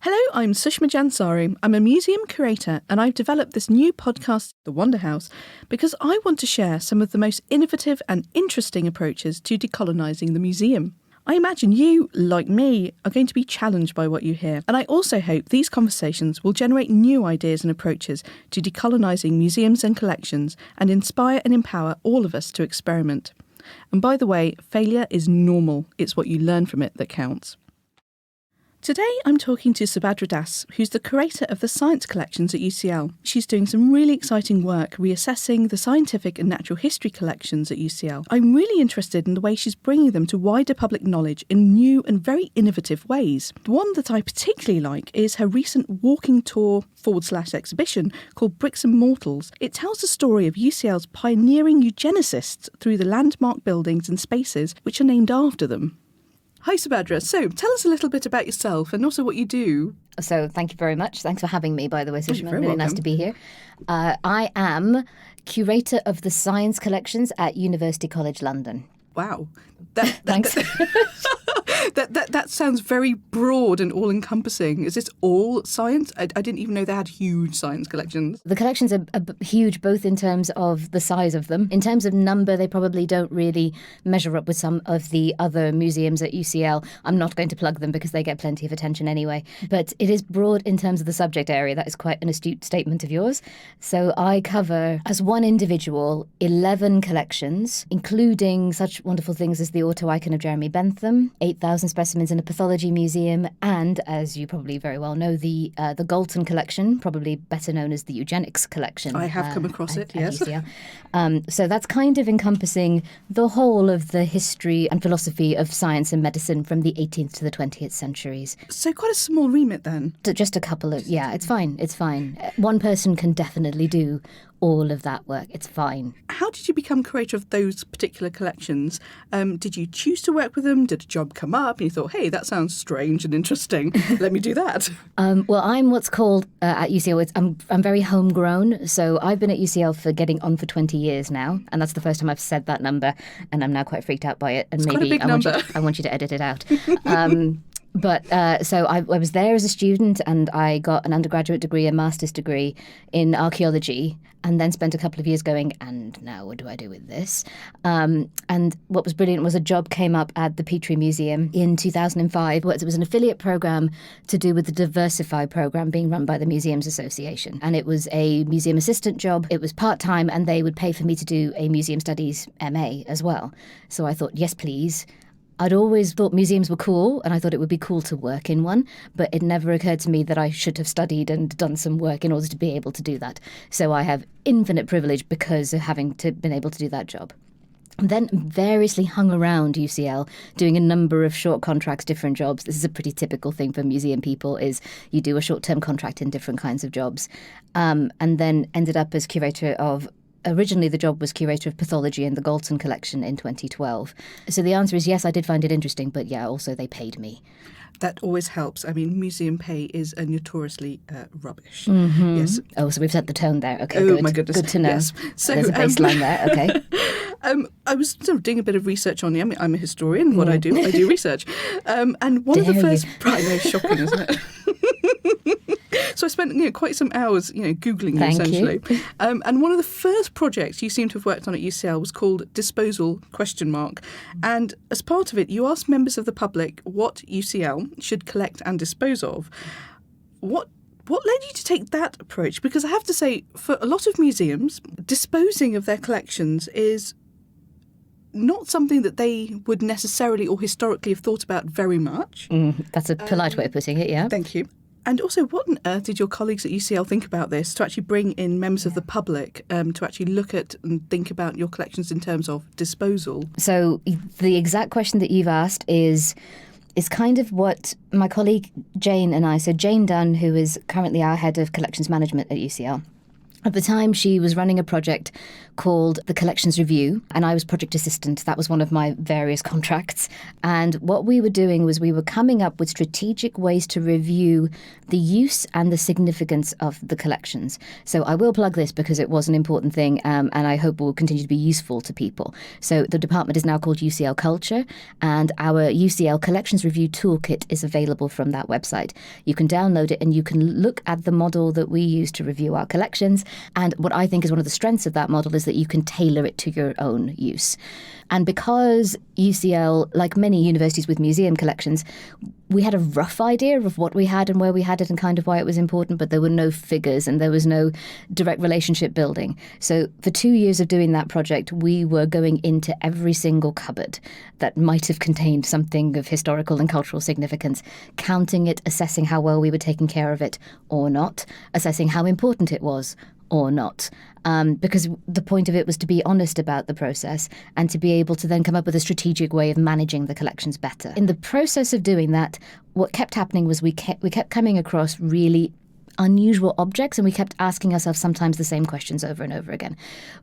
Hello, I'm Sushma Jansari. I'm a museum curator and I've developed this new podcast, The Wonder House, because I want to share some of the most innovative and interesting approaches to decolonising the museum. I imagine you, like me, are going to be challenged by what you hear, and I also hope these conversations will generate new ideas and approaches to decolonising museums and collections and inspire and empower all of us to experiment. And by the way, failure is normal. It's what you learn from it that counts. Today I'm talking to Subhadra, who's the curator of the science collections at UCL. She's doing some really exciting work reassessing the scientific and natural history collections at UCL. I'm really interested in the way she's bringing them to wider public knowledge in new and very innovative ways. The one that I particularly like is her recent walking tour /exhibition called Bricks and Mortals. It tells the story of UCL's pioneering eugenicists through the landmark buildings and spaces which are named after them. Hi Subhadra. So tell us a little bit about yourself and also what you do. So thank you very much. Thanks for having me, by the way, Sushma. Really welcome. Nice to be here. I am curator of the science collections at University College London. Wow. Thanks. That sounds very broad and all-encompassing. Is this all science? I didn't even know they had huge science collections. The collections are huge, both in terms of the size of them. In terms of number, they probably don't really measure up with some of the other museums at UCL. I'm not going to plug them because they get plenty of attention anyway. But it is broad in terms of the subject area. That is quite an astute statement of yours. So I cover, as one individual, 11 collections, including such wonderful things as the auto icon of Jeremy Bentham, 8,000 specimens in a pathology museum, and, as you probably very well know, the Galton collection, probably better known as the eugenics collection. I have come across it, yes. So that's kind of encompassing the whole of the history and philosophy of science and medicine from the 18th to the 20th centuries. So quite a small remit then. Just a couple of, it's fine. One person can definitely do all of that work. It's fine. How did you become curator of those particular collections? Did you choose to work with them? Did a job come up and you thought, hey, that sounds strange and interesting. Let me do that. Well, I'm what's called at UCL, I'm very homegrown. So I've been at UCL for getting on for 20 years now. And that's the first time I've said that number. And I'm now quite freaked out by it. And it's maybe quite a big number. I want you to edit it out. So I was there as a student and I got an undergraduate degree, a master's degree in archaeology, and then spent a couple of years going, and now what do I do with this? And what was brilliant was a job came up at the Petrie Museum in 2005. It was an affiliate program to do with the Diversify program being run by the Museums Association. And it was a museum assistant job. It was part-time and they would pay for me to do a museum studies MA as well. So I thought, yes, please. I'd always thought museums were cool and I thought it would be cool to work in one, but it never occurred to me that I should have studied and done some work in order to be able to do that. So I have infinite privilege because of having been able to do that job. And then variously hung around UCL doing a number of short contracts, different jobs. This is a pretty typical thing for museum people is you do a short-term contract in different kinds of jobs. And then ended up as curator of originally, the job was curator of pathology in the Galton collection in 2012. So the answer is yes, I did find it interesting, but also they paid me. That always helps. I mean, museum pay is notoriously rubbish. Mm-hmm. Yes. Oh, so we've set the tone there. Okay, oh, good. My goodness. Good to know. Yes. So, there's a baseline there. Okay. I was sort of doing a bit of research on you. I mean, I'm a historian. What I do research. And one of the first... I know, shocking, isn't it? So I spent quite some hours Googling you, essentially. And one of the first projects you seem to have worked on at UCL was called Disposal ? And as part of it, you asked members of the public what UCL should collect and dispose of. What led you to take that approach? Because I have to say, for a lot of museums, disposing of their collections is not something that they would necessarily or historically have thought about very much. That's a polite way of putting it, yeah. Thank you. And also, what on earth did your colleagues at UCL think about this, to actually bring in members of the public to actually look at and think about your collections in terms of disposal? So the exact question that you've asked is kind of what my colleague Jane and I, so Jane Dunn, who is currently our head of collections management at UCL, At the time, she was running a project called the Collections Review, and I was project assistant. That was one of my various contracts. And what we were doing was we were coming up with strategic ways to review the use and the significance of the collections. So I will plug this because it was an important thing, and I hope will continue to be useful to people. So the department is now called UCL Culture, and our UCL Collections Review Toolkit is available from that website. You can download it and you can look at the model that we use to review our collections. And what I think is one of the strengths of that model is that you can tailor it to your own use. And because UCL, like many universities with museum collections, we had a rough idea of what we had and where we had it and kind of why it was important, but there were no figures and there was no direct relationship building. So for 2 years of doing that project, we were going into every single cupboard that might have contained something of historical and cultural significance, counting it, assessing how well we were taking care of it or not, assessing how important it was or not. Because the point of it was to be honest about the process and to be able to then come up with a strategic way of managing the collections better. In the process of doing that, what kept happening was we kept coming across really unusual objects, and we kept asking ourselves sometimes the same questions over and over again.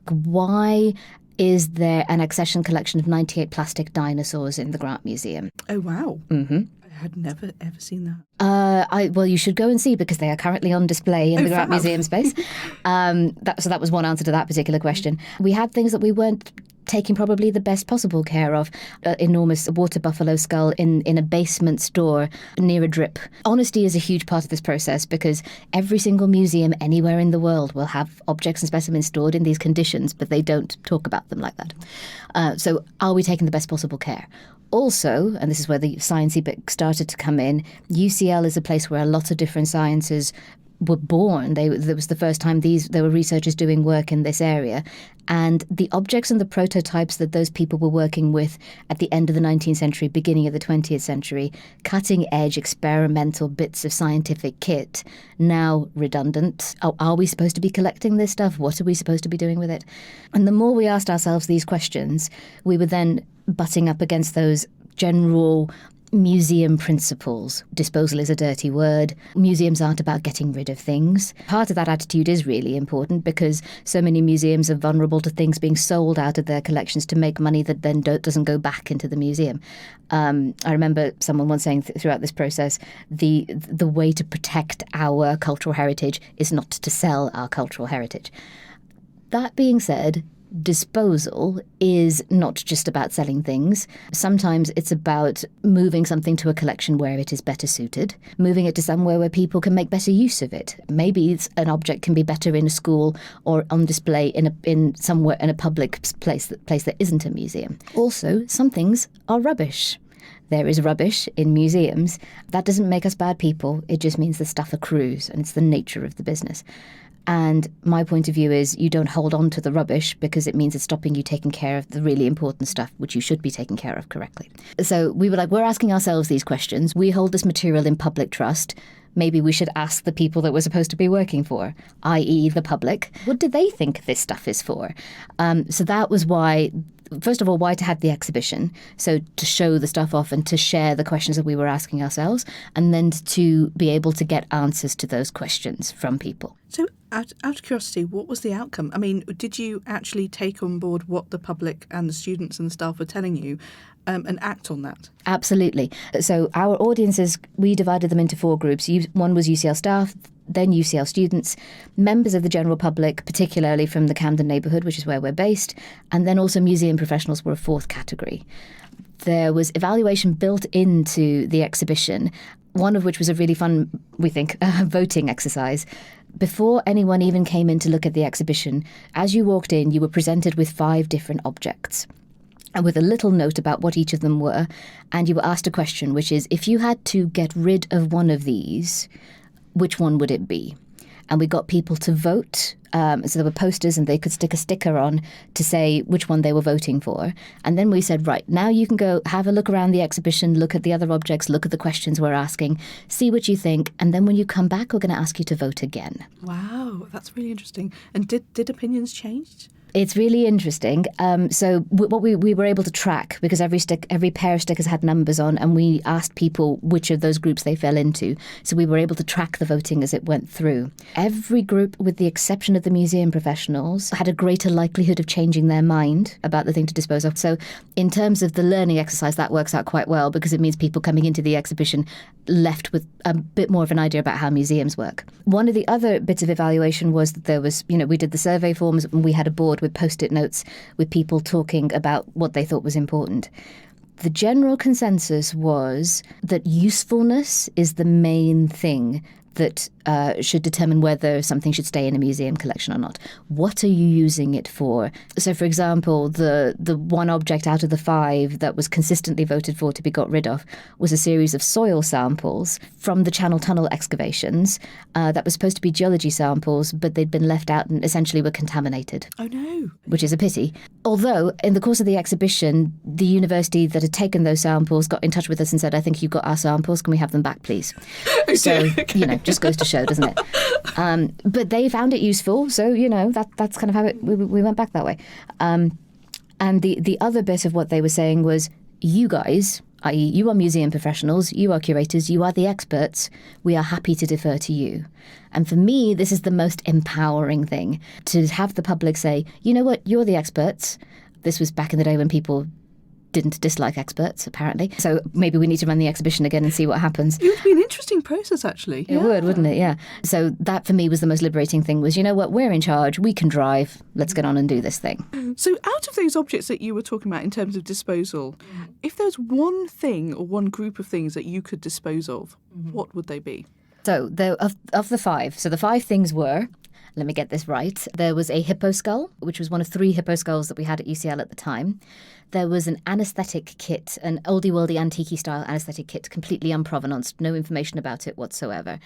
Why is there an accession collection of 98 plastic dinosaurs in the Grant Museum? Oh, wow. Mm-hmm. I had never, ever seen that. Well, you should go and see because they are currently on display in the Grant fab. Museum space. So that was one answer to that particular question. We had things that we weren't taking probably the best possible care of. Enormous water buffalo skull in a basement store near a drip. Honesty is a huge part of this process because every single museum anywhere in the world will have objects and specimens stored in these conditions, but they don't talk about them like that. So are we taking the best possible care? Also, and this is where the sciencey bit started to come in, UCL is a place where a lot of different sciences were born. There was the first time there were researchers doing work in this area. And the objects and the prototypes that those people were working with at the end of the 19th century, beginning of the 20th century, cutting-edge experimental bits of scientific kit, now redundant. Are we supposed to be collecting this stuff? What are we supposed to be doing with it? And the more we asked ourselves these questions, we were then butting up against those general museum principles. Disposal is a dirty word. Museums aren't about getting rid of things. Part of that attitude is really important because so many museums are vulnerable to things being sold out of their collections to make money that then doesn't go back into the museum. I remember someone once saying throughout this process, the way to protect our cultural heritage is not to sell our cultural heritage. That being said, disposal is not just about selling things. Sometimes it's about moving something to a collection where it is better suited, moving it to somewhere where people can make better use of it. Maybe an object can be better in a school or on display in somewhere in a public place that isn't a museum. Also, some things are rubbish. There is rubbish in museums. That doesn't make us bad people. It just means the stuff accrues, and it's the nature of the business. And my point of view is you don't hold on to the rubbish because it means it's stopping you taking care of the really important stuff, which you should be taking care of correctly. So we were like, we're asking ourselves these questions. We hold this material in public trust. Maybe we should ask the people that we're supposed to be working for, i.e. the public. What do they think this stuff is for? So that was why, first of all, why to have the exhibition. So to show the stuff off and to share the questions that we were asking ourselves, and then to be able to get answers to those questions from people. So out of curiosity, what was the outcome? I mean, did you actually take on board what the public and the students and the staff were telling you and act on that? Absolutely. So our audiences, we divided them into 4 groups. One was UCL staff, then UCL students, members of the general public, particularly from the Camden neighbourhood, which is where we're based, and then also museum professionals were a 4th category. There was evaluation built into the exhibition, one of which was a really fun, we think, voting exercise. Before anyone even came in to look at the exhibition, as you walked in, you were presented with 5 different objects, and with a little note about what each of them were, and you were asked a question, which is, if you had to get rid of one of these, which one would it be? And we got people to vote. So there were posters and they could stick a sticker on to say which one they were voting for. And then we said, right, now you can go have a look around the exhibition, look at the other objects, look at the questions we're asking, see what you think. And then when you come back, we're going to ask you to vote again. Wow, that's really interesting. And did opinions change? It's really interesting. So what we were able to track, because every pair of stickers had numbers on, and we asked people which of those groups they fell into. So we were able to track the voting as it went through. Every group, with the exception of the museum professionals, had a greater likelihood of changing their mind about the thing to dispose of. So in terms of the learning exercise, that works out quite well, because it means people coming into the exhibition left with a bit more of an idea about how museums work. One of the other bits of evaluation was that there was, we did the survey forms, and we had a board with Post-it notes with people talking about what they thought was important. The general consensus was that usefulness is the main thing that should determine whether something should stay in a museum collection or not. What are you using it for? So, for example, the one object out of the 5 that was consistently voted for to be got rid of was a series of soil samples from the Channel Tunnel excavations that was supposed to be geology samples, but they'd been left out and essentially were contaminated. Oh, no. Which is a pity. Although, in the course of the exhibition, the university that had taken those samples got in touch with us and said, I think you've got our samples, can we have them back, please? So, just goes to show, doesn't it? But they found it useful, so, that's kind of how we went back that way. And the other bit of what they were saying was, you guys, i.e. you are museum professionals, you are curators, you are the experts, we are happy to defer to you. And for me, this is the most empowering thing, to have the public say, you know what, you're the experts. This was back in the day when people didn't dislike experts, apparently. So maybe we need to run the exhibition again and see what happens. It would be an interesting process, actually. It would, wouldn't it? Yeah. So that, for me, was the most liberating thing, was, you know what, we're in charge, we can drive, let's get on and do this thing. So out of those objects that you were talking about in terms of disposal, if there was one thing or one group of things that you could dispose of, what would they be? So of the 5, so the 5 things were, let me get this right, there was a hippo skull, which was one of 3 hippo skulls that we had at UCL at the time. There was an anaesthetic kit, an oldie-worldy antique style anaesthetic kit, completely unprovenanced, no information about it whatsoever.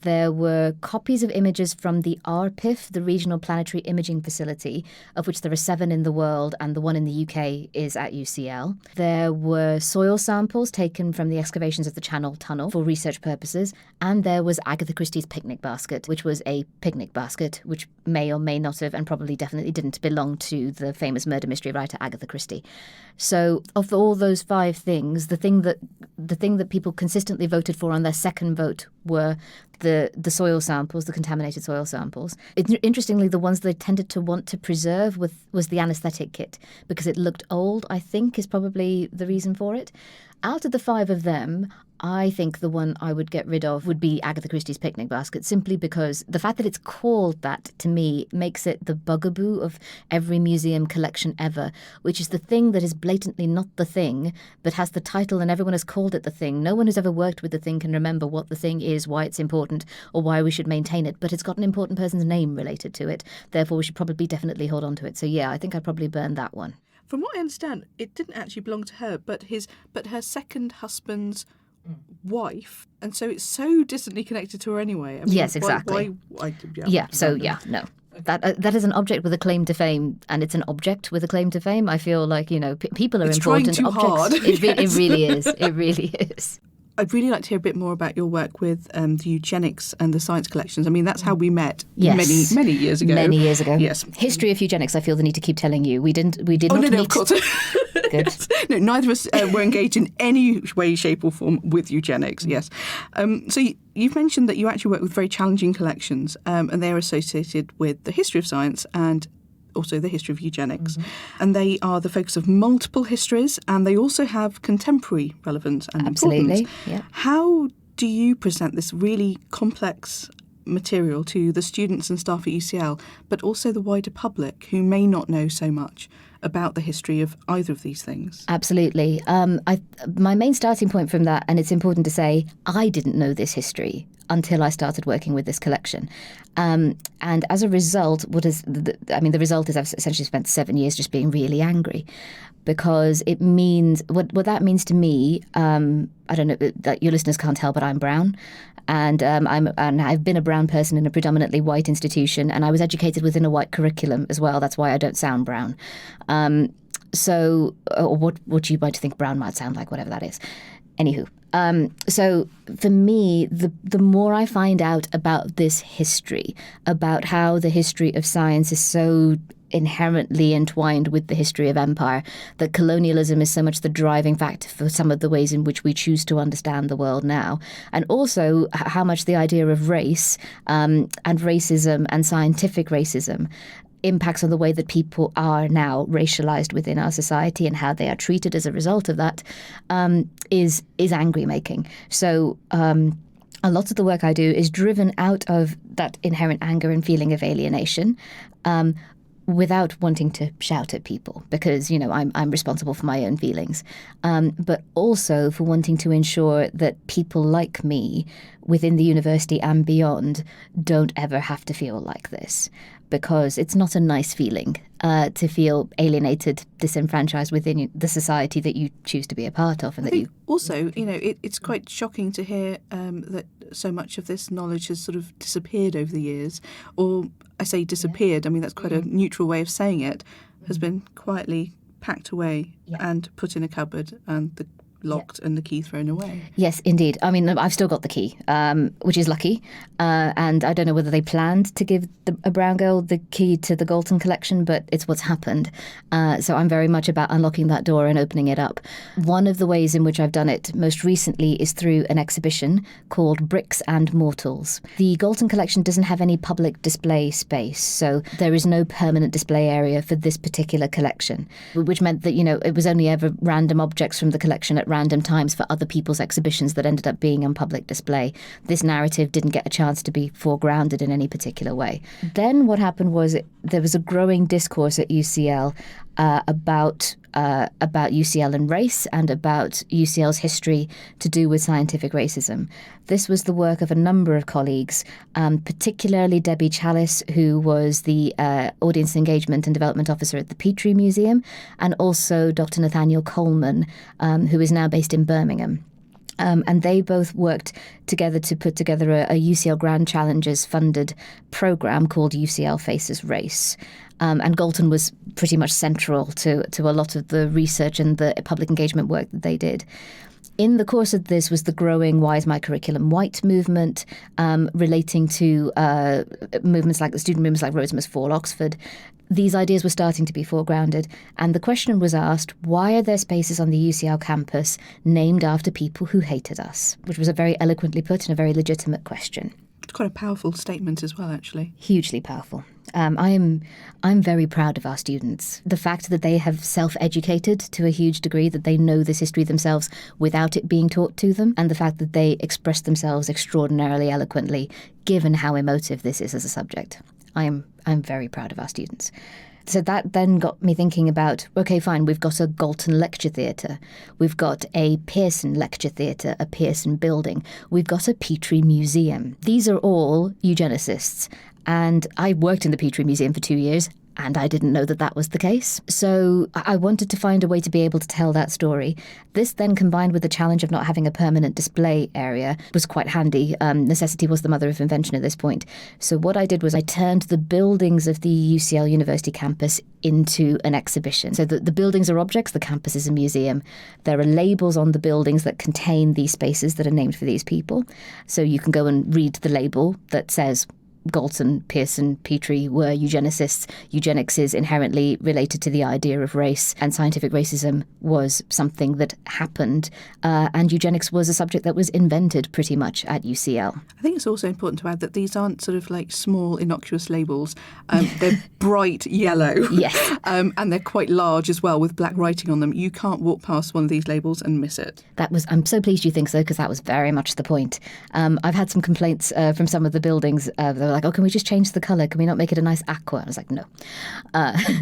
There were copies of images from the RPIF, the Regional Planetary Imaging Facility, of which there are 7 in the world, and the one in the UK is at UCL. There were soil samples taken from the excavations of the Channel Tunnel for research purposes, and there was Agatha Christie's picnic basket, which was a picnic basket, which may or may not have, and probably definitely didn't, belong to the famous murder mystery writer Agatha Christie. So of all those 5 things, the thing that people consistently voted for on their second vote were the soil samples, the contaminated soil samples. Interestingly, the ones they tended to want to preserve was the anaesthetic kit, because it looked old, I think, is probably the reason for it. Out of the 5 of them, I think the one I would get rid of would be Agatha Christie's picnic basket, simply because the fact that it's called that, to me, makes it the bugaboo of every museum collection ever, which is the thing that is blatantly not the thing, but has the title and everyone has called it the thing. No one who's ever worked with the thing can remember what the thing is, why it's important, or why we should maintain it, but it's got an important person's name related to it. Therefore, we should probably definitely hold on to it. So yeah, I think I'd probably burn that one. From what I understand, it didn't actually belong to her, but her second husband's wife, and so it's so distantly connected to her anyway. I mean, yes, exactly. No. That is an object with a claim to fame, and it's an object with a claim to fame. I feel like, people are it's important. Trying too hard. It really is. It really is. I'd really like to hear a bit more about your work with the eugenics and the science collections. I mean, that's how we met many years ago. Many years ago. Yes. History of eugenics, I feel the need to keep telling you. We did not meet. No, of course. Good. No, neither of us were engaged in any way, shape or form with eugenics, yes. So you've mentioned that you actually work with very challenging collections, and they're associated with the history of science and also the history of eugenics. And they are the focus of multiple histories, and they also have contemporary relevance and Absolutely. importance. Yeah. How do you present this really complex material to the students and staff at UCL, but also the wider public who may not know so much about the history of either of these things? Absolutely. My main starting point from that, and it's important to say, I didn't know this history until I started working with this collection. And as a result, the result is I've essentially spent 7 years just being really angry, because it means, what that means to me, I don't know, that your listeners can't tell, but I'm brown. And I've been a brown person in a predominantly white institution, and I was educated within a white curriculum as well. That's why I don't sound brown. Or what you might think brown might sound like, whatever that is. Anywho, so for me, the more I find out about this history, about how the history of science is so inherently entwined with the history of empire, that colonialism is so much the driving factor for some of the ways in which we choose to understand the world now. And also how much the idea of race and racism and scientific racism impacts on the way that people are now racialized within our society and how they are treated as a result of that is angry making. So a lot of the work I do is driven out of that inherent anger and feeling of alienation, without wanting to shout at people, because, you know, I'm responsible for my own feelings, but also for wanting to ensure that people like me within the university and beyond don't ever have to feel like this, because it's not a nice feeling to feel alienated, disenfranchised within the society that you choose to be a part of. And that you also, you know, it's quite shocking to hear that so much of this knowledge has sort of disappeared over the years, or I say disappeared, I mean that's quite a neutral way of saying it, has been quietly packed away and put in a cupboard and locked and the key thrown away. Yes, indeed. I mean, I've still got the key, which is lucky. And I don't know whether they planned to give a brown girl the key to the Galton collection, but it's what's happened. So I'm very much about unlocking that door and opening it up. One of the ways in which I've done it most recently is through an exhibition called Bricks and Mortals. The Galton collection doesn't have any public display space, so there is no permanent display area for this particular collection, which meant that, you know, it was only ever random objects from the collection at random times for other people's exhibitions that ended up being on public display. This narrative didn't get a chance to be foregrounded in any particular way. Then what happened was there was a growing discourse at UCL about UCL and race and about UCL's history to do with scientific racism. This was the work of a number of colleagues, particularly Debbie Chalice, who was the Audience Engagement and Development Officer at the Petrie Museum, and also Dr. Nathaniel Coleman, who is now based in Birmingham. And they both worked together to put together a UCL Grand Challenges funded program called UCL Faces Race. And Galton was pretty much central to a lot of the research and the public engagement work that they did. In the course of this was the growing Why is My Curriculum White movement, relating to movements like the student movements like Rose Must Fall Oxford. These ideas were starting to be foregrounded, and the question was asked, why are there spaces on the UCL campus named after people who hated us? Which was a very eloquently put and a very legitimate question. It's quite a powerful statement as well, actually. Hugely powerful. I'm very proud of our students. The fact that they have self-educated to a huge degree, that they know this history themselves without it being taught to them, and the fact that they express themselves extraordinarily eloquently, given how emotive this is as a subject. I'm very proud of our students. So that then got me thinking about, okay, fine, we've got a Galton Lecture Theatre, we've got a Pearson Lecture Theatre, a Pearson building, we've got a Petrie Museum. These are all eugenicists. And I worked in the Petrie Museum for 2 years, and I didn't know that that was the case. So I wanted to find a way to be able to tell that story. This then, combined with the challenge of not having a permanent display area, was quite handy. Necessity was the mother of invention at this point. So what I did was I turned the buildings of the UCL University campus into an exhibition. So the buildings are objects, the campus is a museum. There are labels on the buildings that contain these spaces that are named for these people. So you can go and read the label that says Galton, Pearson, Petrie were eugenicists. Eugenics is inherently related to the idea of race, and scientific racism was something that happened, and eugenics was a subject that was invented pretty much at UCL. I think it's also important to add that these aren't sort of like small, innocuous labels. They're bright yellow. Yes. And they're quite large as well, with black writing on them. You can't walk past one of these labels and miss it. I'm so pleased you think so, because that was very much the point. I've had some complaints from some of the buildings. They were like, oh, can we just change the colour? Can we not make it a nice aqua? I was like, no.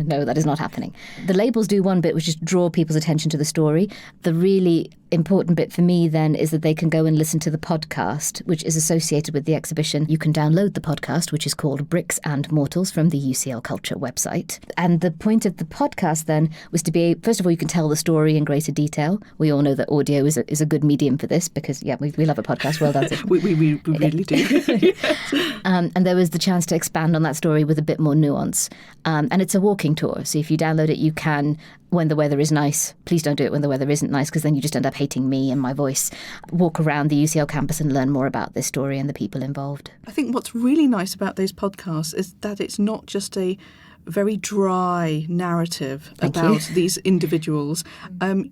No, that is not happening. The labels do one bit, which is draw people's attention to the story. The really important bit for me then is that they can go and listen to the podcast, which is associated with the exhibition. You can download the podcast, which is called Bricks and Mortals, from the UCL Culture website. And the point of the podcast then was to be, first of all, you can tell the story in greater detail. We all know that audio is a good medium for this, because, yeah, we love a podcast. Well done. we really do. And there was the chance to expand on that story with a bit more nuance. And it's a walking tour. So if you download it, you can, when the weather is nice, please don't do it when the weather isn't nice, because then you just end up hating me and my voice, walk around the UCL campus and learn more about this story and the people involved. I think what's really nice about those podcasts is that it's not just a very dry narrative about these individuals.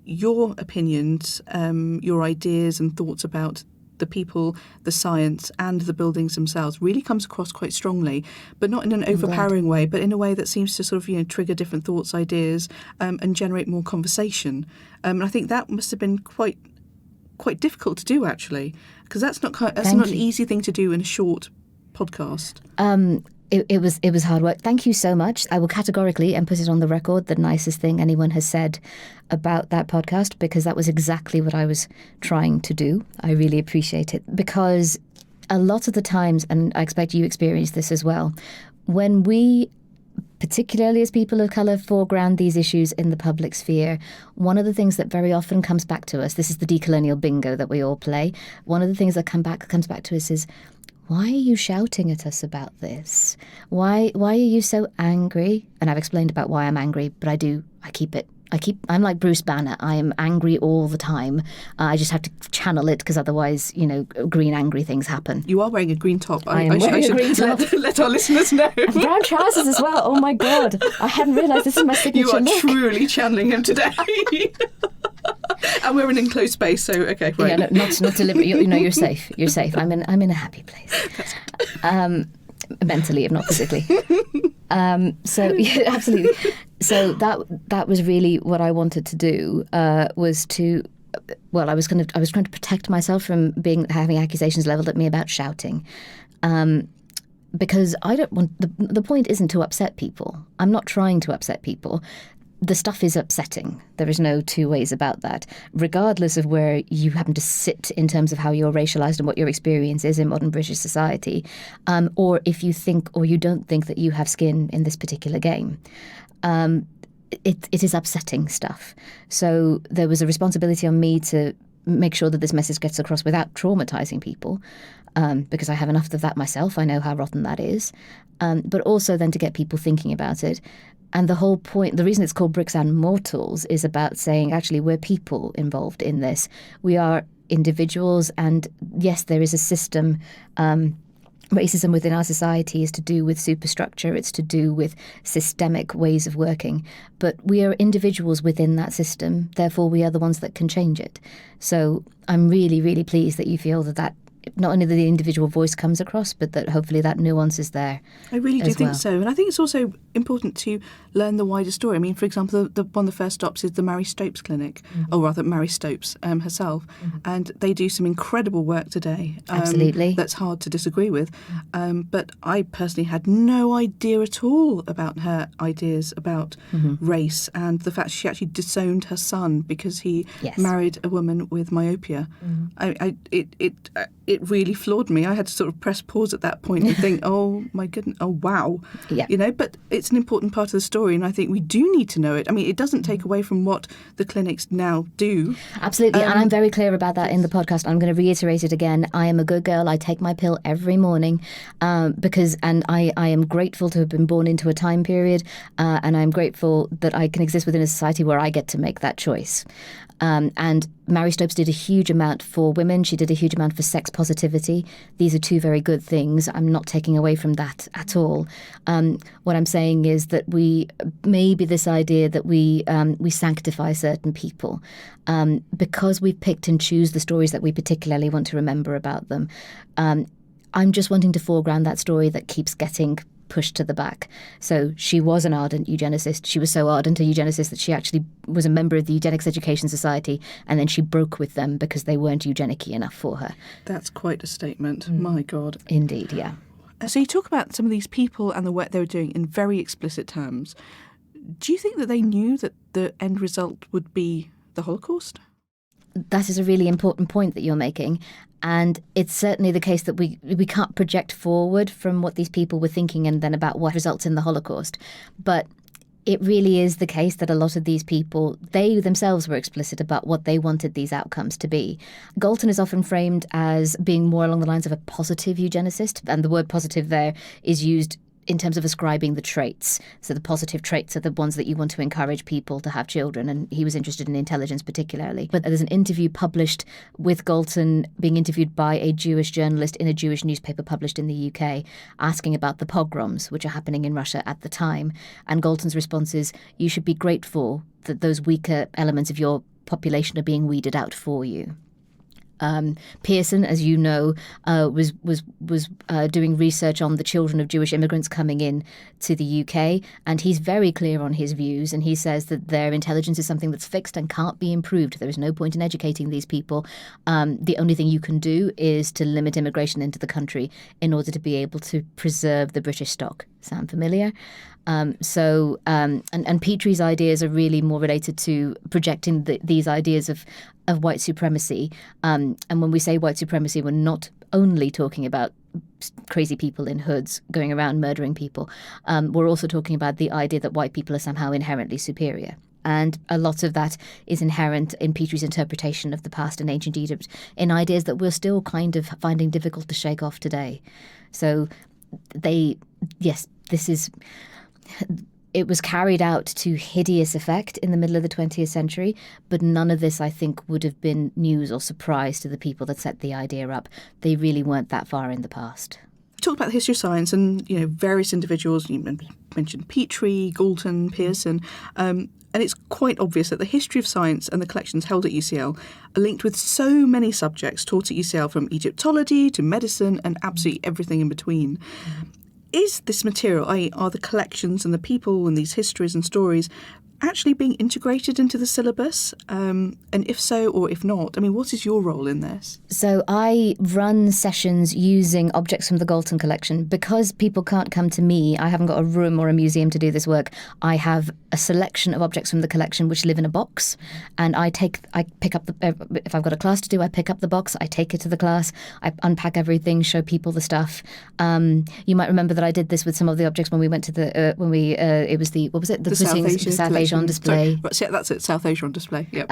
Your opinions, your ideas and thoughts about the people, the science and the buildings themselves really comes across quite strongly, but not in an overpowering way, but in a way that seems to sort of, trigger different thoughts, ideas, and generate more conversation. And I think that must have been quite difficult to do, actually, because that's not an easy thing to do in a short podcast. It was hard work. Thank you so much. I will categorically, and put it on the record, the nicest thing anyone has said about that podcast, because that was exactly what I was trying to do. I really appreciate it, because a lot of the times, and I expect you experience this as well, when we, particularly as people of colour, foreground these issues in the public sphere, one of the things that very often comes back to us, this is the decolonial bingo that we all play, one of the things that comes back to us is, why are you shouting at us about this? Why are you so angry? And I've explained about why I'm angry, but I'm like Bruce Banner. I am angry all the time. I just have to channel it, because otherwise, green angry things happen. You are wearing a green top. I should green top. Let our listeners know. And brown trousers as well. Oh my God. I hadn't realised this is my signature look. You are truly channeling him today. And we're in an enclosed space, so okay, right. Yeah, not deliberate. You're safe. You're safe. I'm in a happy place. Mentally, if not physically. So yeah, absolutely. So that was really what I wanted to do. I was trying to protect myself from having accusations leveled at me about shouting. Because I don't want the point isn't to upset people. I'm not trying to upset people. The stuff is upsetting. There is no two ways about that. Regardless of where you happen to sit in terms of how you're racialised and what your experience is in modern British society, or if you think or you don't think that you have skin in this particular game. It is upsetting stuff. So there was a responsibility on me to make sure that this message gets across without traumatising people, because I have enough of that myself. I know how rotten that is. But also then to get people thinking about it. And the whole point, the reason it's called Bricks and Mortals, is about saying, actually, we're people involved in this. We are individuals, and yes, there is a system. Racism within our society is to do with superstructure. It's to do with systemic ways of working. But we are individuals within that system. Therefore, we are the ones that can change it. So I'm really, really pleased that you feel that not only that the individual voice comes across, but that hopefully that nuance is there. I really do think so. And I think it's also important to learn the wider story. I mean, for example, one of the first stops is the Mary Stopes Clinic, or rather Mary Stopes herself. And they do some incredible work today. Absolutely. That's hard to disagree with. But I personally had no idea at all about her ideas about race, and the fact she actually disowned her son because he married a woman with myopia. It really floored me. I had to sort of press pause at that point and think, oh my goodness, oh wow. Yeah. But it's an important part of the story, and I think we do need to know it. I mean, it doesn't take away from what the clinics now do. Absolutely, and I'm very clear about that in the podcast. I'm going to reiterate it again. I am a good girl. I take my pill every morning because I am grateful to have been born into a time period, and I'm grateful that I can exist within a society where I get to make that choice. And Mary Stopes did a huge amount for women. She did a huge amount for sex positivity. These are two very good things. I'm not taking away from that at all. What I'm saying is that maybe this idea that we sanctify certain people because we picked and choose the stories that we particularly want to remember about them. I'm just wanting to foreground that story that keeps getting pushed to the back. So she was an ardent eugenicist. She was so ardent a eugenicist that she actually was a member of the Eugenics Education Society, and then she broke with them because they weren't eugenic-y enough for her. That's quite a statement. My God. Indeed, yeah. So you talk about some of these people and the work they were doing in very explicit terms. Do you think that they knew that the end result would be the Holocaust? That is a really important point that you're making. And it's certainly the case that we can't project forward from what these people were thinking and then about what results in the Holocaust. But it really is the case that a lot of these people, they themselves were explicit about what they wanted these outcomes to be. Galton is often framed as being more along the lines of a positive eugenicist, and the word positive there is used in terms of ascribing the traits. So the positive traits are the ones that you want to encourage people to have children, and he was interested in intelligence particularly. But there's an interview published with Galton being interviewed by a Jewish journalist in a Jewish newspaper published in the UK, asking about the pogroms which are happening in Russia at the time. And Galton's response is, you should be grateful that those weaker elements of your population are being weeded out for you. Pearson, as you know, was doing research on the children of Jewish immigrants coming in to the UK, and he's very clear on his views, and he says that their intelligence is something that's fixed and can't be improved. There is no point in educating these people. The only thing you can do is to limit immigration into the country in order to be able to preserve the British stock. Sound familiar? And Petrie's ideas are really more related to projecting these ideas of white supremacy. And when we say white supremacy, we're not only talking about crazy people in hoods going around murdering people. We're also talking about the idea that white people are somehow inherently superior. And a lot of that is inherent in Petrie's interpretation of the past in ancient Egypt, in ideas that we're still kind of finding difficult to shake off today. So it was carried out to hideous effect in the middle of the 20th century, but none of this, I think, would have been news or surprise to the people that set the idea up. They really weren't that far in the past. You talked about the history of science and, various individuals. You mentioned Petrie, Galton, Pearson. And it's quite obvious that the history of science and the collections held at UCL are linked with so many subjects taught at UCL, from Egyptology to medicine and absolutely everything in between. Is this material, i.e. are the collections and the people and these histories and stories, actually being integrated into the syllabus? And if so, or if not, what is your role in this? So I run sessions using objects from the Galton collection. Because people can't come to me, I haven't got a room or a museum to do this work. I have a selection of objects from the collection which live in a box, and I pick up if I've got a class to do, I pick up the box, I take it to the class, I unpack everything, show people the stuff. You might remember that I did this with some of the objects when we went to the South Asia on display. Sorry, that's it, South Asia on display. Yep.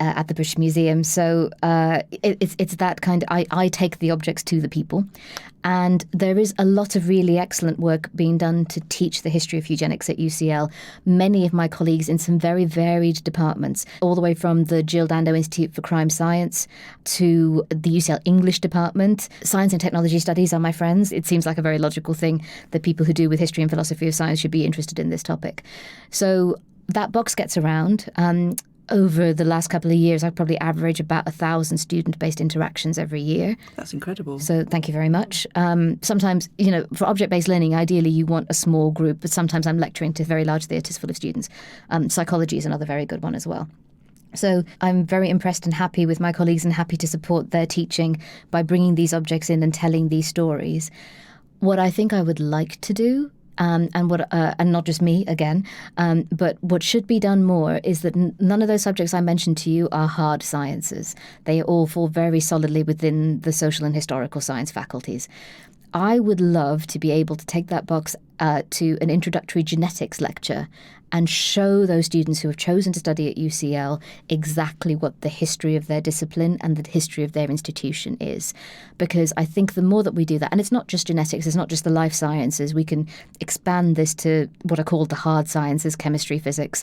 At the British Museum. So it's that kind of, I take the objects to the people. And there is a lot of really excellent work being done to teach the history of eugenics at UCL. Many of my colleagues in some very varied departments, all the way from the Jill Dando Institute for Crime Science to the UCL English department. Science and technology studies are my friends. It seems like a very logical thing that people who do with history and philosophy of science should be interested in this topic. So that box gets around. Over the last couple of years, I probably average about 1,000 student-based interactions every year. That's incredible. So thank you very much. Sometimes, for object-based learning, ideally you want a small group, but sometimes I'm lecturing to very large theatres full of students. Psychology is another very good one as well. So I'm very impressed and happy with my colleagues and happy to support their teaching by bringing these objects in and telling these stories. What I think I would like to do, and not just me again, but what should be done more is that none of those subjects I mentioned to you are hard sciences. They all fall very solidly within the social and historical science faculties. I would love to be able to take that box to an introductory genetics lecture and show those students who have chosen to study at UCL exactly what the history of their discipline and the history of their institution is. Because I think the more that we do that, and it's not just genetics, it's not just the life sciences, we can expand this to what are called the hard sciences, chemistry, physics,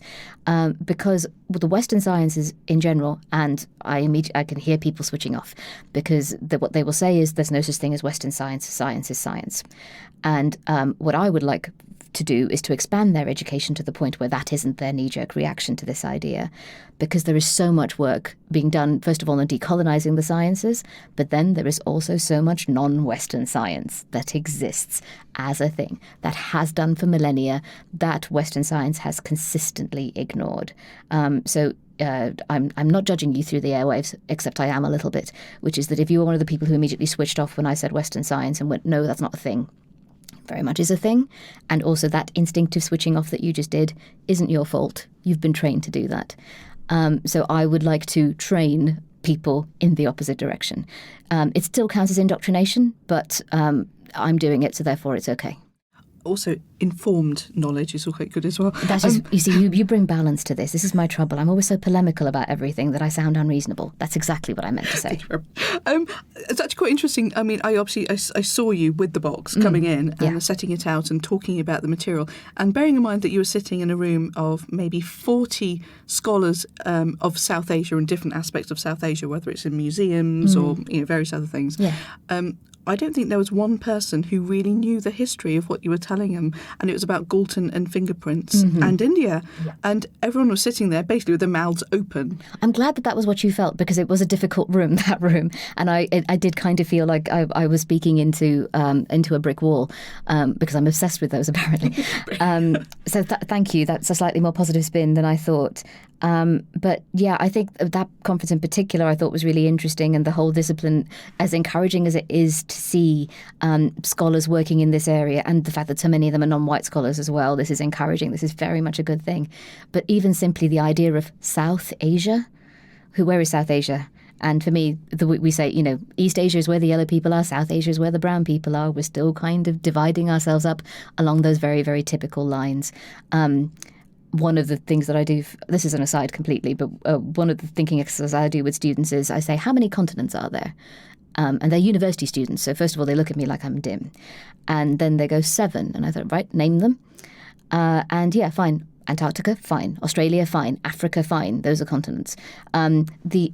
because the Western sciences in general, and I can hear people switching off, because what they will say is there's no such thing as Western science, science is science. And what I would like to do is to expand their education to the point where that isn't their knee-jerk reaction to this idea, because there is so much work being done, first of all, on decolonizing the sciences, but then there is also so much non-Western science that exists as a thing, that has done for millennia, that Western science has consistently ignored. I'm not judging you through the airwaves, except I am a little bit, which is that if you were one of the people who immediately switched off when I said Western science and went, no, that's not a thing, very much is a thing. And also that instinctive switching off that you just did isn't your fault. You've been trained to do that. So I would like to train people in the opposite direction. It still counts as indoctrination, but I'm doing it, so therefore it's okay. also informed knowledge is all quite good as well. That is, you see, you bring balance to this. This is my trouble. I'm always so polemical about everything that I sound unreasonable. That's exactly what I meant to say. It's actually quite interesting. I mean, I saw you with the box coming in and setting it out and talking about the material, and bearing in mind that you were sitting in a room of maybe 40 scholars of South Asia and different aspects of South Asia, whether it's in museums or various other things. Yeah. I don't think there was one person who really knew the history of what you were telling them, and it was about Galton and fingerprints and India. Yeah. And everyone was sitting there basically with their mouths open. I'm glad that was what you felt, because it was a difficult room, that room. And I did kind of feel like I was speaking into a brick wall, because I'm obsessed with those, apparently. So thank you. That's a slightly more positive spin than I thought. But yeah, I think that conference in particular I thought was really interesting, and the whole discipline, as encouraging as it is to see scholars working in this area, and the fact that so many of them are non-white scholars as well. This is encouraging. This is very much a good thing. But even simply the idea of South Asia, where is South Asia? And for me, we say, East Asia is where the yellow people are, South Asia is where the brown people are. We're still kind of dividing ourselves up along those very, very typical lines. One of the things that I do, this is an aside completely, but one of the thinking exercises I do with students is I say, how many continents are there? And they're university students. So first of all, they look at me like I'm dim. And then they go 7. And I thought, right, name them. And yeah, fine. Antarctica, fine. Australia, fine. Africa, fine. Those are continents. The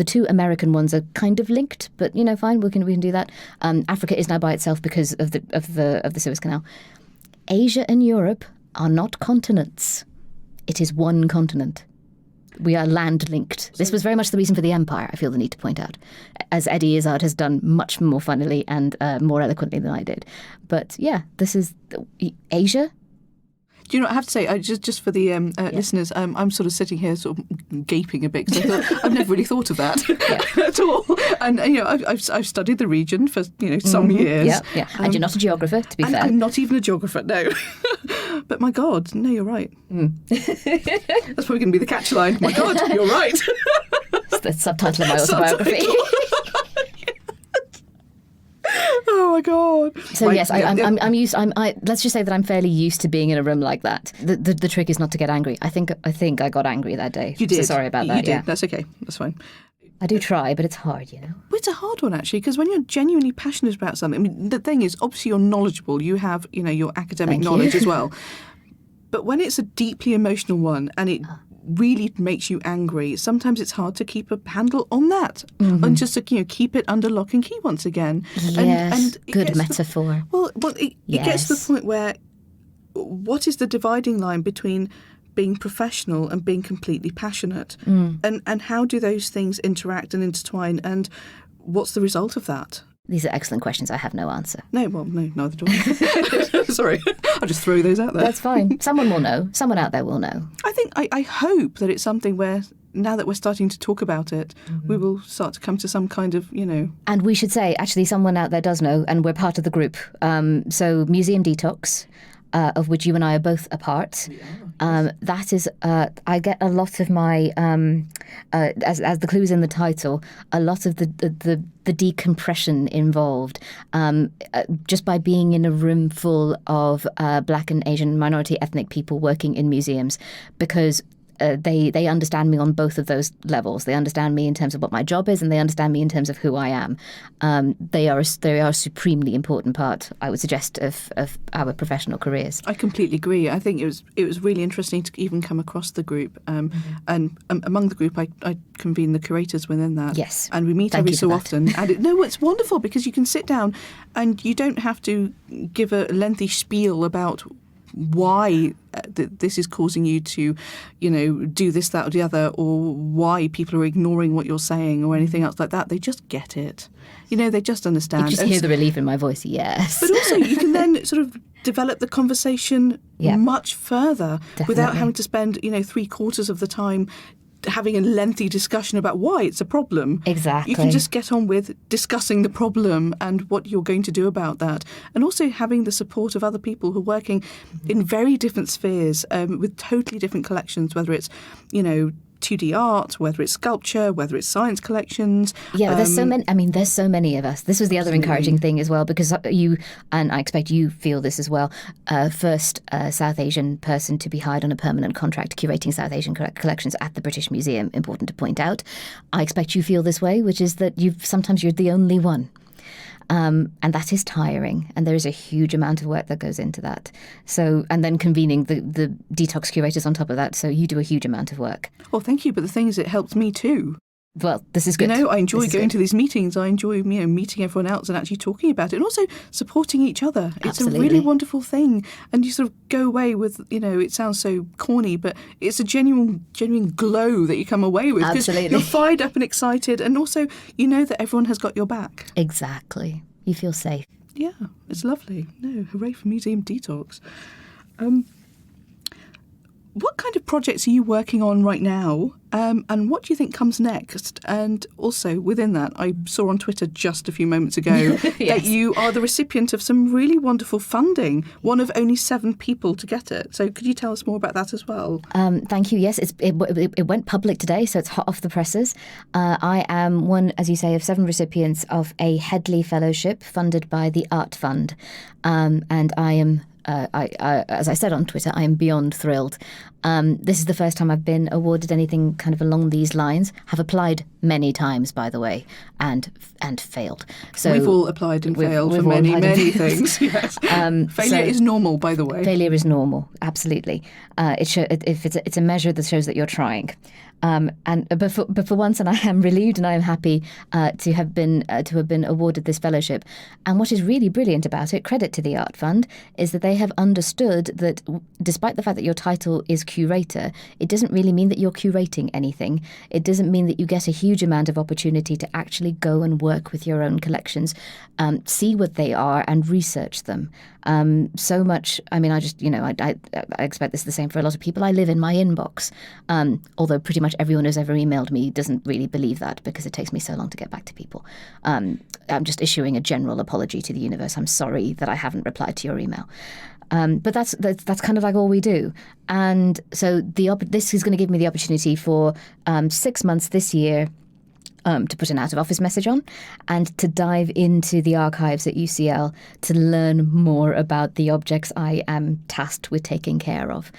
two American ones are kind of linked, but fine. We can do that. Africa is now by itself because of the Suez Canal. Asia and Europe are not continents. It is one continent. We are land linked. This was very much the reason for the empire, I feel the need to point out, as Eddie Izzard has done much more funnily and more eloquently than I did. But yeah, this is Asia. Do you know what I have to say? Just for the listeners, I'm sort of sitting here sort of gaping a bit, because I thought I've never really thought of that at all. And I've studied the region for some years. Yeah. And you're not a geographer, to be fair. I'm not even a geographer, no. But my God, no, you're right. That's probably going to be the catchline. My God, you're right. It's the subtitle of my autobiography. Oh my God! So yes, I'm used. Let's just say that I'm fairly used to being in a room like that. The trick is not to get angry. I think I got angry that day. You did. So sorry about that. You did. Yeah. That's okay. That's fine. I do try, but it's hard, Well, it's a hard one, actually, because when you're genuinely passionate about something, I mean, the thing is, obviously you're knowledgeable. You have, your academic knowledge as well. But when it's a deeply emotional one and it really makes you angry, sometimes it's hard to keep a handle on that and just to keep it under lock and key once again. Yes, and good metaphor. It gets to the point where what is the dividing line between being professional and being completely passionate, and how do those things interact and intertwine, and what's the result of that? These are excellent questions. I have no answer. No, neither do I. Sorry, I'll just throw those out there. That's fine. Someone will know. Someone out there will know. I hope that it's something where, now that we're starting to talk about it, we will start to come to some kind of, And we should say, actually, someone out there does know, and we're part of the group. So Museum Detox, of which you and I are both a part. That is, I get a lot of my, as the clue's in the title, a lot of the decompression involved, just by being in a room full of Black and Asian minority ethnic people working in museums, because they understand me on both of those levels. They understand me in terms of what my job is, and they understand me in terms of who I am. They are a supremely important part, I would suggest, of our professional careers. I completely agree. I think it was really interesting to even come across the group, and among the group, I convene the curators within that. Yes, and we meet every so often. And it's wonderful because you can sit down, and you don't have to give a lengthy spiel about why this is causing you to, do this, that or the other, or why people are ignoring what you're saying or anything else like that. They just get it. They just understand. You just hear the relief in my voice, yes. But also you can then sort of develop the conversation much further. Definitely. Without having to spend, 3/4 of the time having a lengthy discussion about why it's a problem. Exactly. You can just get on with discussing the problem and what you're going to do about that. And also having the support of other people who are working in very different spheres, with totally different collections, whether it's, 2D art, whether it's sculpture, whether it's science collections. Yeah, there's so many. I mean, there's so many of us. This was the other encouraging thing as well, because you, and I expect you feel this as well, first South Asian person to be hired on a permanent contract curating South Asian collections at the British Museum, important to point out. I expect you feel this way, which is that sometimes you're the only one. And that is tiring, and there is a huge amount of work that goes into that. So, and then convening the detox curators on top of that, so you do a huge amount of work. Well, thank you, but the thing is, it helps me too. Well, this is good. I enjoy going to these meetings. I enjoy, meeting everyone else and actually talking about it, and also supporting each other. It's Absolutely. a really wonderful thing, and you sort of go away with, it sounds so corny, but it's a genuine glow that you come away with. Absolutely. You're fired up and excited, and also you know that everyone has got your back. Exactly. You feel safe. Yeah, it's lovely. No, hooray for Museum Detox. What kind of projects are you working on right now, and what do you think comes next? And also, within that, I saw on Twitter just a few moments ago Yes. that you are the recipient of some really wonderful funding, one of only 7 people to get it. So could you tell us more about that as well? Thank you. Yes, it went public today, so it's hot off the presses. I am one, as you say, of 7 recipients of a Headley Fellowship funded by the Art Fund. And I am... as I said on Twitter, I am beyond thrilled. This is the first time I've been awarded anything kind of along these lines. Have applied many times, by the way, and failed. So we've all applied and failed for many things. Yes. Failure is normal, by the way. Failure is normal, absolutely. It's a measure that shows that you're trying. But for once, and I am relieved and I am happy to have been awarded this fellowship. And what is really brilliant about it, credit to the Art Fund, is that they have understood that despite the fact that your title is curator, it doesn't really mean that you're curating anything. It doesn't mean that you get a huge amount of opportunity to actually go and work with your own collections, see what they are and research them. So much, I mean, I expect this is the same for a lot of people. I live in my inbox, although pretty much everyone who's ever emailed me doesn't really believe that because it takes me so long to get back to people. I'm just issuing a general apology to the universe. I'm sorry that I haven't replied to your email. But that's kind of like all we do. And so this is going to give me the opportunity for 6 months this year to put an out-of-office message on and to dive into the archives at UCL to learn more about the objects I am tasked with taking care of,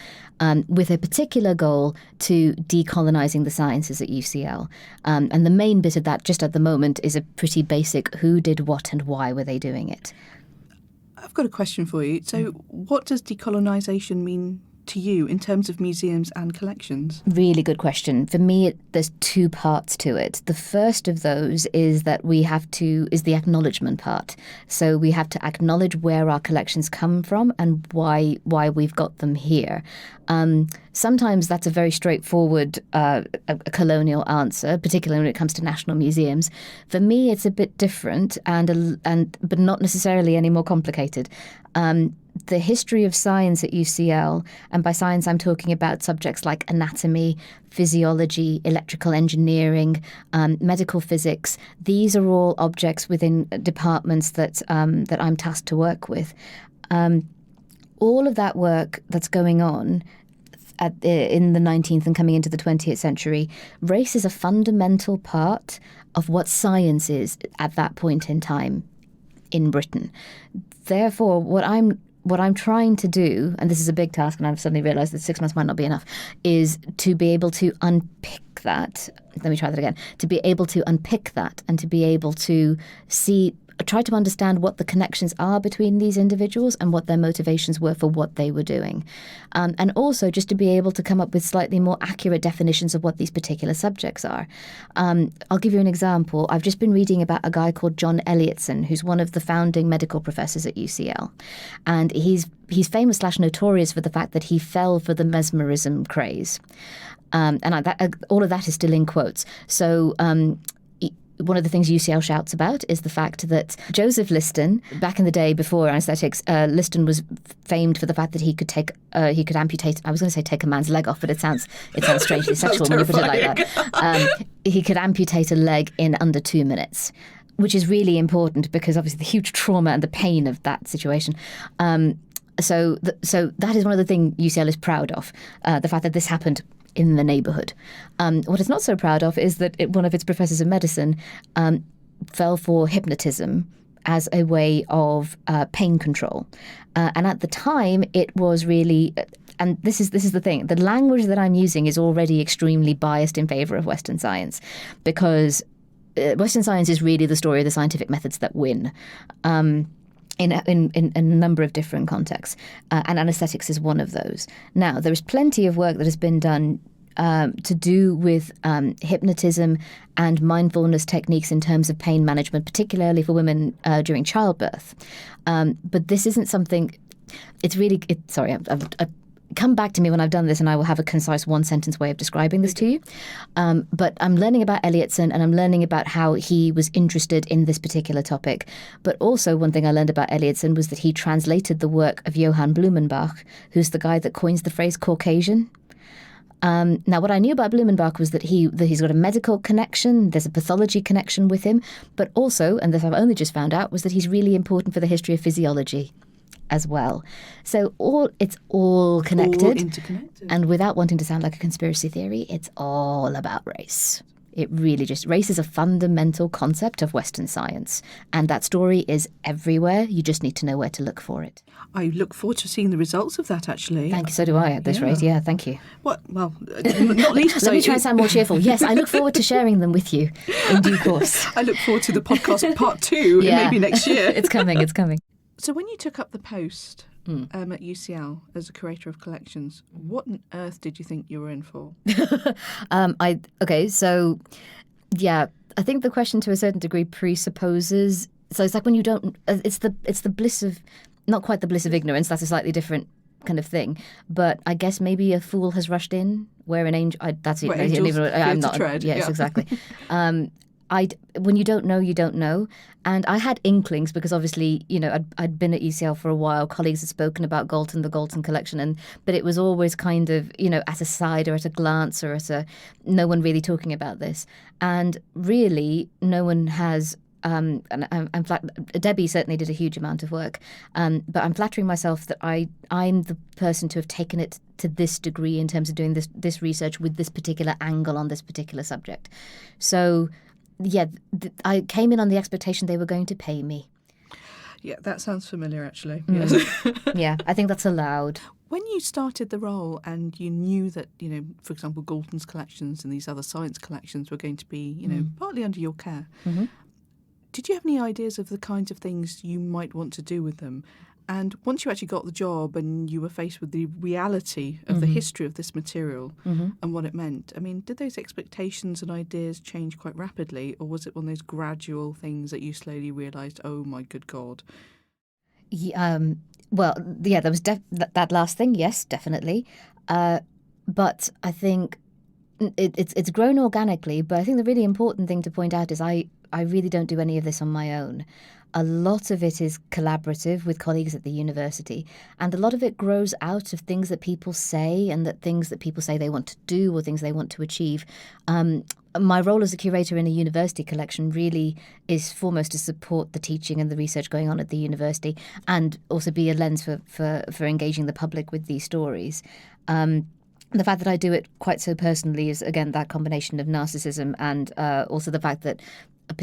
with a particular goal to decolonising the sciences at UCL. And the main bit of that just at the moment is a pretty basic who did what and why were they doing it. I've got a question for you. So what does decolonisation mean to you in terms of museums and collections? Really good question. For me, there's 2 parts to it. The first of those is that is the acknowledgement part. So we have to acknowledge where our collections come from and why we've got them here. Sometimes that's a very straightforward a colonial answer, particularly when it comes to national museums. For me, it's a bit different but not necessarily any more complicated. The history of science at UCL, and by science I'm talking about subjects like anatomy, physiology, electrical engineering, medical physics. These are all objects within departments that I'm tasked to work with. All of that work that's going on in the 19th and coming into the 20th century, race is a fundamental part of what science is at that point in time in Britain. Therefore, what I'm trying to do, and this is a big task, and I've suddenly realised that 6 months might not be enough, is to be able to unpick that. Let me try that again. To be able to unpick that and to be able to try to understand what the connections are between these individuals and what their motivations were for what they were doing. And also just to be able to come up with slightly more accurate definitions of what these particular subjects are. I'll give you an example. I've just been reading about a guy called John Elliotson, who's one of the founding medical professors at UCL. And he's famous / notorious for the fact that he fell for the mesmerism craze. All of that is still in quotes. So one of the things UCL shouts about is the fact that Joseph Liston, back in the day before anaesthetics, Liston was famed for the fact that he could amputate. I was going to say take a man's leg off, but it sounds strangely sexual when you put it like that. He could amputate a leg in under 2 minutes, which is really important because obviously the huge trauma and the pain of that situation. So that is one of the things UCL is proud of, the fact that this happened in the neighbourhood. What it's not so proud of is that one of its professors of medicine fell for hypnotism as a way of pain control. And at the time, it was really, and this is the thing, the language that I'm using is already extremely biased in favour of Western science, because Western science is really the story of the scientific methods that win. In a number of different contexts, and anaesthetics is one of those. Now, there is plenty of work that has been done to do with hypnotism and mindfulness techniques in terms of pain management, particularly for women during childbirth. But this isn't something. It's really. I've come back to me when I've done this, and I will have a concise one-sentence way of describing this to you. But I'm learning about Elliotson, and I'm learning about how he was interested in this particular topic. But also, one thing I learned about Elliotson was that he translated the work of Johann Blumenbach, who's the guy that coins the phrase Caucasian. Now, what I knew about Blumenbach was that he's got a medical connection, there's a pathology connection with him, but also, and this I've only just found out, was that he's really important for the history of physiology as well. So it's all connected. All interconnected. And without wanting to sound like a conspiracy theory, it's all about race. It really race is a fundamental concept of Western science. And that story is everywhere. You just need to know where to look for it. I look forward to seeing the results of that, actually. Thank you. So do I at this rate. Yeah, thank you. Well, not least. Let me try and sound more cheerful. Yes, I look forward to sharing them with you in due course. I look forward to the podcast part 2, maybe next year. It's coming. So when you took up the post at UCL as a curator of collections, what on earth did you think you were in for? I think the question to a certain degree presupposes. So it's like when you don't. It's the bliss of, not quite the bliss of ignorance. That's a slightly different kind of thing. But I guess maybe a fool has rushed in where an angel. That's it. I'm not. Tread. Yes, exactly. When you don't know, you don't know. And I had inklings because obviously, I'd been at UCL for a while. Colleagues had spoken about Galton, the Galton collection, but it was always kind of, at a side or at a glance or no one really talking about this. And really, no one has. Debbie certainly did a huge amount of work, but I'm flattering myself that I'm the person to have taken it to this degree in terms of doing this research with this particular angle on this particular subject. So. Yeah, I came in on the expectation they were going to pay me. Yeah, that sounds familiar, actually. Yes. Yeah, I think that's allowed. When you started the role and you knew that, for example, Galton's collections and these other science collections were going to be, partly under your care, did you have any ideas of the kinds of things you might want to do with them? And once you actually got the job and you were faced with the reality of the history of this material and what it meant, I mean, did those expectations and ideas change quite rapidly, or was it one of those gradual things that you slowly realised, oh my good God? There was that last thing, yes, definitely. But I think it's grown organically, but I think the really important thing to point out is I really don't do any of this on my own. A lot of it is collaborative with colleagues at the university, and a lot of it grows out of things that people say and things that people say they want to do or things they want to achieve. My role as a curator in a university collection really is foremost to support the teaching and the research going on at the university, and also be a lens for engaging the public with these stories. The fact that I do it quite so personally is, again, that combination of narcissism and also the fact that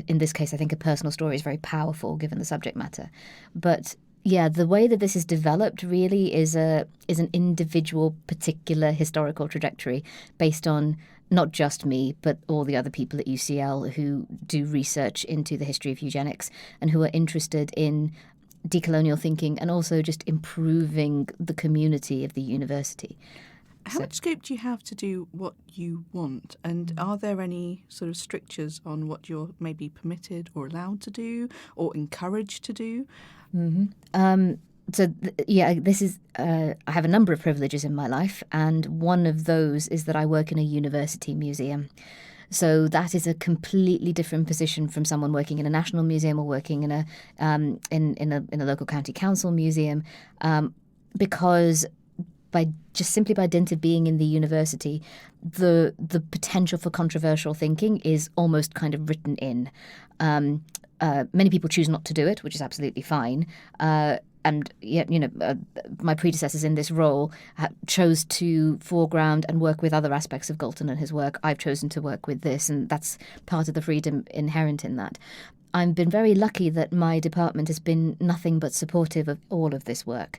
in this case, I think a personal story is very powerful given the subject matter. But yeah, the way that this is developed really is an individual, particular historical trajectory based on not just me, but all the other people at UCL who do research into the history of eugenics and who are interested in decolonial thinking and also just improving the community of the university. How much scope do you have to do what you want? And are there any sort of strictures on what you're maybe permitted or allowed to do or encouraged to do? This is I have a number of privileges in my life, and one of those is that I work in a university museum. So that is a completely different position from someone working in a national museum or working in a local county council museum, because by dint of being in the university, the potential for controversial thinking is almost kind of written in. Many people choose not to do it, which is absolutely fine. my predecessors in this role chose to foreground and work with other aspects of Galton and his work. I've chosen to work with this, and that's part of the freedom inherent in that. I've been very lucky that my department has been nothing but supportive of all of this work.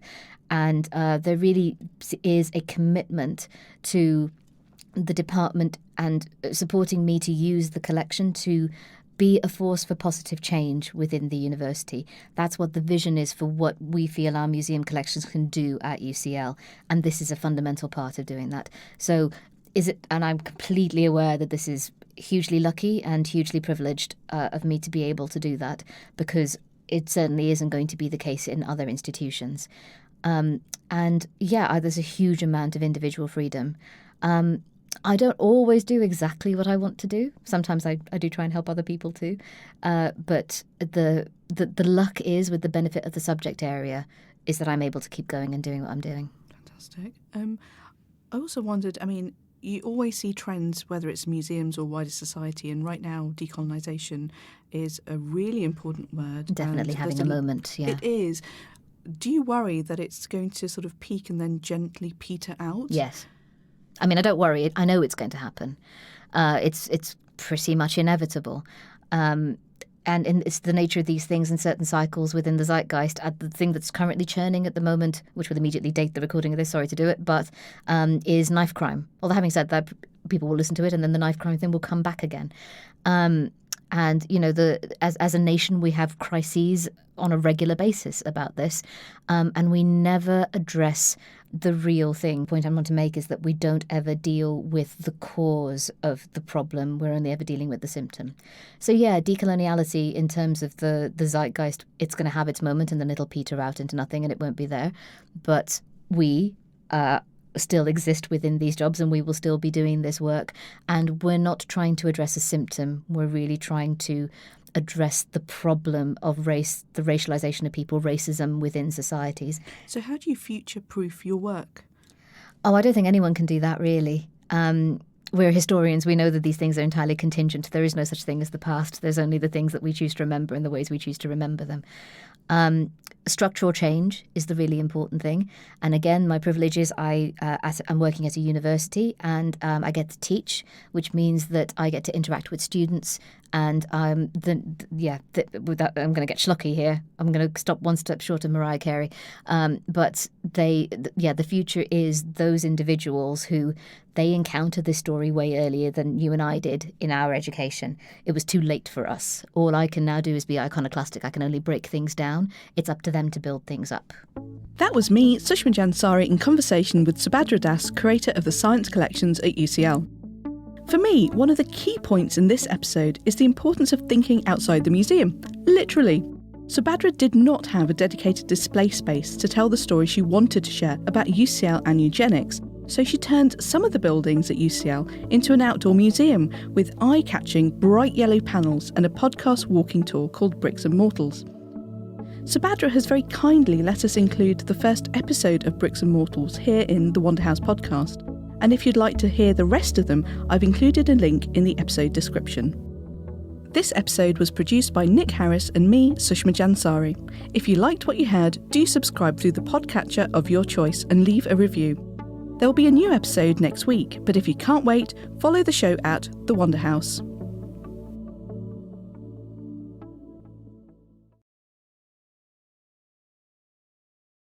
And there really is a commitment to the department and supporting me to use the collection to be a force for positive change within the university. That's what the vision is for what we feel our museum collections can do at UCL. And this is a fundamental part of doing that. So and I'm completely aware that this is hugely lucky and hugely privileged of me to be able to do that, because it certainly isn't going to be the case in other institutions. There's a huge amount of individual freedom. I don't always do exactly what I want to do. Sometimes I do try and help other people too. But the luck is, with the benefit of the subject area, is that I'm able to keep going and doing what I'm doing. Fantastic. I also wondered, you always see trends, whether it's museums or wider society, and right now decolonisation is a really important word. Definitely having a moment, yeah. It is. Do you worry that it's going to sort of peak and then gently peter out? Yes. I don't worry. I know it's going to happen. It's pretty much inevitable. And it's the nature of these things in certain cycles within the zeitgeist. The thing that's currently churning at the moment, which will immediately date the recording of this, sorry to do it, but is knife crime. Although having said that, people will listen to it and then the knife crime thing will come back again. As a nation, we have crises on a regular basis about this, and we never address the real thing. The point I want to make is that we don't ever deal with the cause of the problem. We're only ever dealing with the symptom. So yeah, decoloniality in terms of the zeitgeist, it's going to have its moment and then it'll peter out into nothing and it won't be there. But we still exist within these jobs and we will still be doing this work. And we're not trying to address a symptom. We're really trying to address the problem of race, the racialization of people, racism within societies. So how do you future-proof your work? Oh, I don't think anyone can do that, really. We're historians. We know that these things are entirely contingent. There is no such thing as the past. There's only the things that we choose to remember and the ways we choose to remember them. Structural change is the really important thing. And again, my privilege is I'm working at a university and I get to teach, which means that I get to interact with students. And with that, I'm going to get schlocky here. I'm going to stop one step short of Mariah Carey. But the future is those individuals who they encounter this story way earlier than you and I did in our education. It was too late for us. All I can now do is be iconoclastic. I can only break things down. It's up to them to build things up. That was me, Sushma Jansari, in conversation with Subhadra Das, curator of the Science Collections at UCL. For me, one of the key points in this episode is the importance of thinking outside the museum, literally. Subhadra did not have a dedicated display space to tell the story she wanted to share about UCL and eugenics, so she turned some of the buildings at UCL into an outdoor museum with eye-catching bright yellow panels and a podcast walking tour called Bricks and Mortals. Subhadra has very kindly let us include the first episode of Bricks and Mortals here in the Wonder House podcast. And if you'd like to hear the rest of them, I've included a link in the episode description. This episode was produced by Nick Harris and me, Sushma Jansari. If you liked what you heard, do subscribe through the podcatcher of your choice and leave a review. There will be a new episode next week, but if you can't wait, follow the show at The Wonder House.